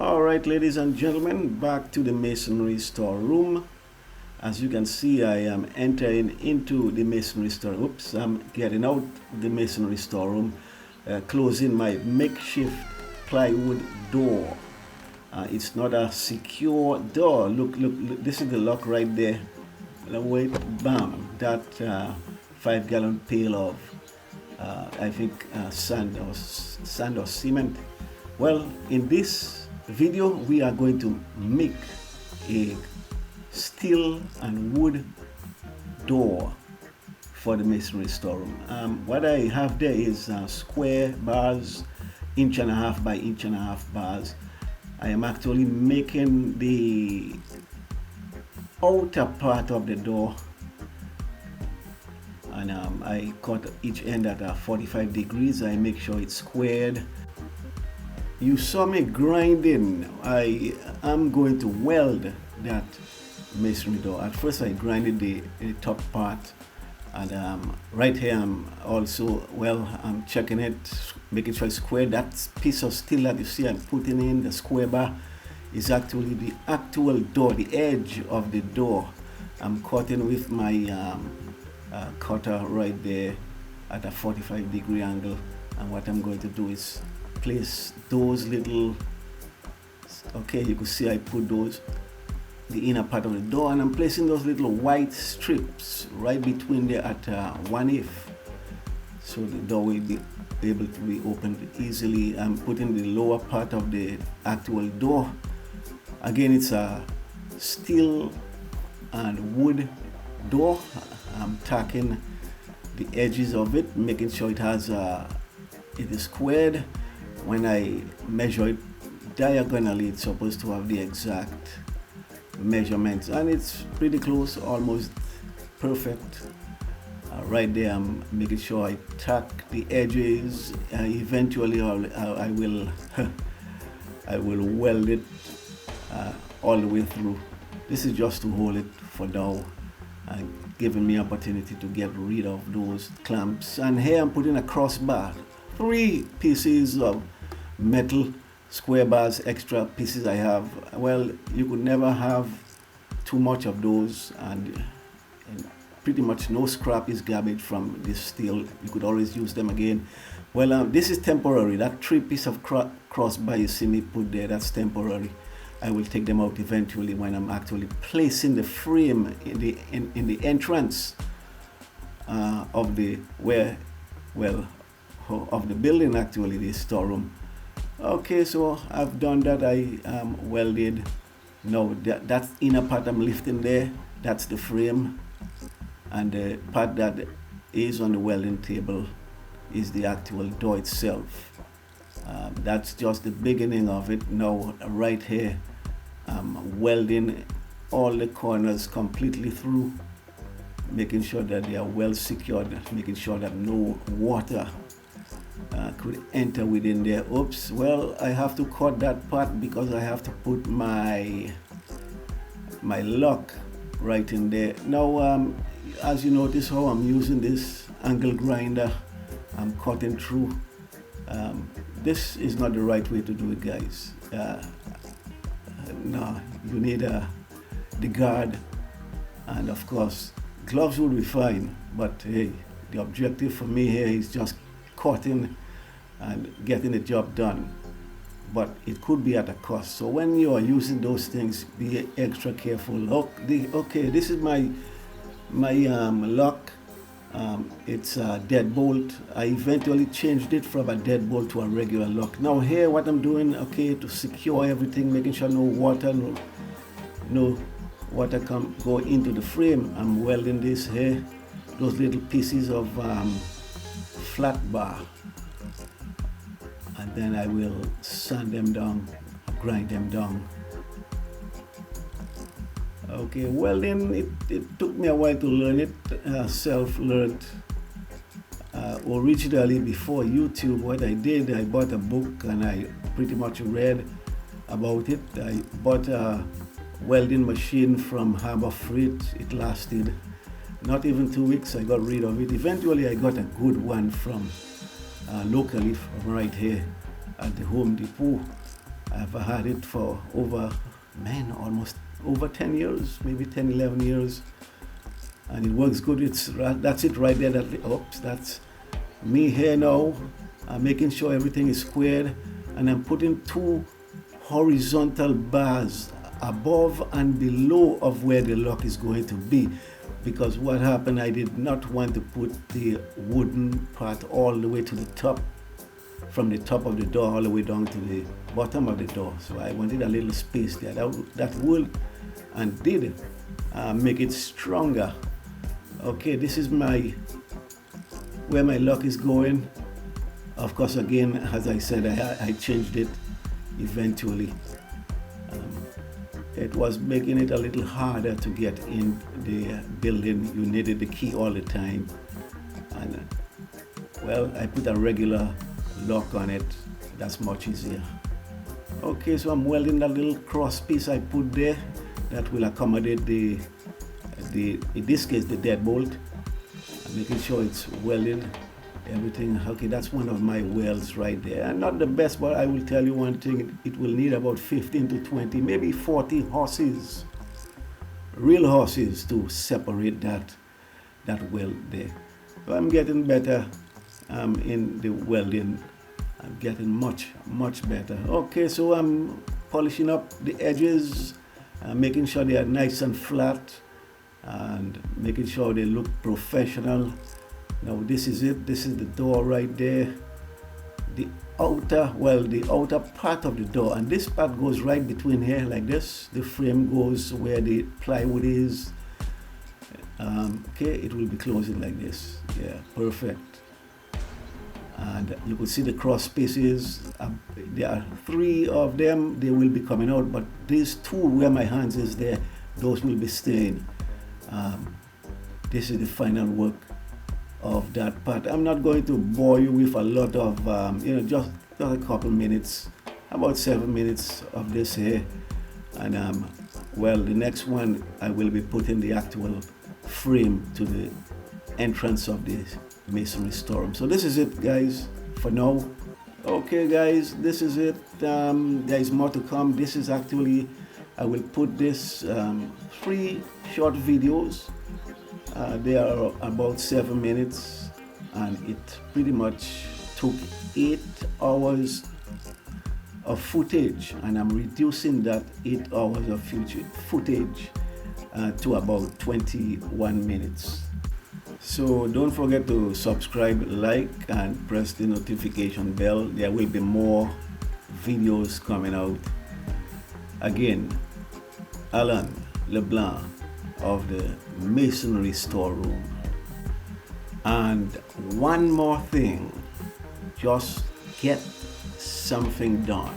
Alright, ladies and gentlemen, back to the masonry storeroom. As you can see, I am entering into the masonry store. Oops, I'm getting out the masonry storeroom, closing my makeshift plywood door. It's not a secure door. Look, this is the lock right there. Wait, bam, that 5-gallon pail of I think sand or cement. Well, in this video we are going to make a steel and wood door for the masonry storeroom. What I have there is square bars, 1.5 by 1.5 bars. I am actually making the outer part of the door, and I cut each end at 45 degrees. I make sure it's squared. You saw me grinding. I am going to weld that masonry door. At first I grinded the top part, and right here I'm also, I'm checking it, making sure it's square. That piece of steel that you see I'm putting in the square bar is actually the actual door, the edge of the door. I'm cutting with my cutter right there at a 45-degree angle, and what I'm going to do is place those little, okay, you can see I put those, the inner part of the door, and I'm placing those little white strips right between there at 1/8, so the door will be able to be opened easily. I'm putting the lower part of the actual door. Again, it's a steel and wood door. I'm tacking the edges of it, making sure it is squared. When I measure it diagonally, it's supposed to have the exact measurements, and it's pretty close, almost perfect. Right there, I'm making sure I tack the edges. Eventually, I will I will weld it all the way through. This is just to hold it for now, giving me opportunity to get rid of those clamps. And here I'm putting a crossbar, 3 pieces of metal square bars, extra pieces I have. Well, you could never have too much of those, and pretty much no scrap is garbage from this steel. You could always use them again. Well, this is temporary. That 3 piece of crossbar you see me put there, that's temporary. I will take them out eventually when I'm actually placing the frame in the entrance of the of the building, actually the storeroom. Okay, so I've done that. I welded. Now that inner part I'm lifting there, that's the frame, and the part that is on the welding table is the actual door itself. That's just the beginning of it. Now right here, I'm welding all the corners completely through, making sure that they are well secured, making sure that no water could enter within there. Oops, well, I have to cut that part because I have to put my lock right in there. Now, as you notice how I'm using this angle grinder, I'm cutting through. This is not the right way to do it, guys. No, you need the guard, and of course gloves will be fine, but hey, the objective for me here is just cutting and getting the job done, but it could be at a cost. So when you are using those things, be extra careful. Okay, this is my lock. It's a deadbolt. I eventually changed it from a deadbolt to a regular lock. Now here, what I'm doing, okay, to secure everything, making sure no water can go into the frame. I'm welding this here, those little pieces of flat bar, and then I will sand them down, grind them down. Okay, welding, it took me a while to learn it, self-learned. Originally, before YouTube, what I did, I bought a book and I pretty much read about it. I bought a welding machine from Harbor Freight. It lasted not even 2 weeks. I got rid of it. Eventually, I got a good one from locally, from right here at the Home Depot. I've had it for almost over 10 years, maybe 10, 11 years. And it works good. That's it right there. That's me here now. I'm making sure everything is squared, and I'm putting 2 horizontal bars above and below of where the lock is going to be, because what happened, I did not want to put the wooden part all the way to the top, from the top of the door all the way down to the bottom of the door. So I wanted a little space there. That would and did make it stronger. Okay, this is where my lock is going. Of course, again, as I said, I changed it eventually. It was making it a little harder to get in the building. You needed the key all the time. And well, I put a regular lock on it. That's much easier. Okay, so I'm welding that little cross piece I put there that will accommodate in this case, the deadbolt. I'm making sure it's welded. Everything. Okay, that's one of my welds right there. And not the best, but I will tell you one thing, it will need about 15 to 20, maybe 40 horses, real horses, to separate that weld there. So I'm getting better in the welding. I'm getting much better. Okay, so I'm polishing up the edges, making sure they are nice and flat, and making sure they look professional. Now this is it. This is the door right there. The outer part of the door, and this part goes right between here like this. The frame goes where the plywood is. Okay, it will be closing like this. Yeah, perfect. And you can see the cross spaces. There are 3 of them. They will be coming out, but these 2 where my hands is there, those will be staying. This is the final work of that part. I'm not going to bore you with a lot of, just a couple minutes, about 7 minutes of this here. And well, the next one, I will be putting the actual frame to the entrance of the Masonry Storeroom. So this is it, guys, for now. Okay, guys, this is it. There is more to come. This is actually, I will put this 3 short videos. They are about 7 minutes, and it pretty much took 8 hours of footage, and I'm reducing that 8 hours of footage to about 21 minutes. So don't forget to subscribe, like, and press the notification bell. There will be more videos coming out. Again, Alan LeBlanc of the Masonry Storeroom. And one more thing, just get something done.